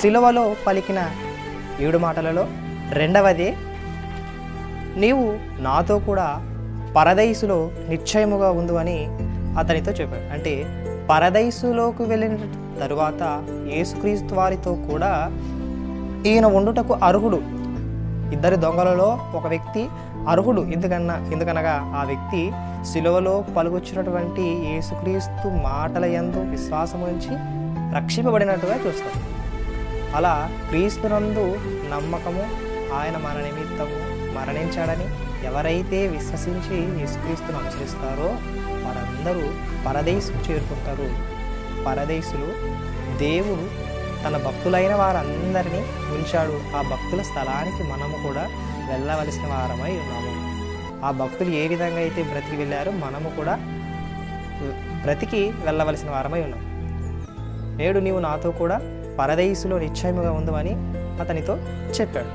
సిలువలో పలికిన 7 మాటలలో రెండవది, నీవు నాతో కూడా పరదైసులో నిశ్చయముగా ఉండు అని అతనితో చెప్పాడు. అంటే పరదైసులోకి వెళ్ళిన తరువాత యేసుక్రీస్తు వారితో కూడా ఈయన ఉండుటకు అర్హుడు. 2 దొంగలలో ఒక వ్యక్తి అర్హుడు. ఎందుకనగా ఆ వ్యక్తి సిలువలో పలుకొచ్చినటువంటి యేసుక్రీస్తు మాటల యందు విశ్వాసం ఉంచి రక్షింపబడినట్టుగా చూస్తాం. అలా క్రీస్తునందు నమ్మకము, ఆయన మన నిమిత్తము మరణించాడని ఎవరైతే విశ్వసించి యేసుక్రీస్తును అనుసరిస్తారో వారందరూ పరదేశుకు చేరుకుంటారు. పరదేశులు దేవుడు తన భక్తులైన వారందరినీ ఉంచాడు. ఆ భక్తుల స్థలానికి మనము కూడా వెళ్ళవలసిన వారమై ఉన్నాము. ఆ భక్తులు ఏ విధంగా అయితే బ్రతికి వెళ్ళారో మనము కూడా బ్రతికి వెళ్ళవలసిన వారమై ఉన్నాం. నేడు నీవు నాతో కూడా పరదేశులో నిశ్చయముగా ఉందని అతనితో చెప్పాడు.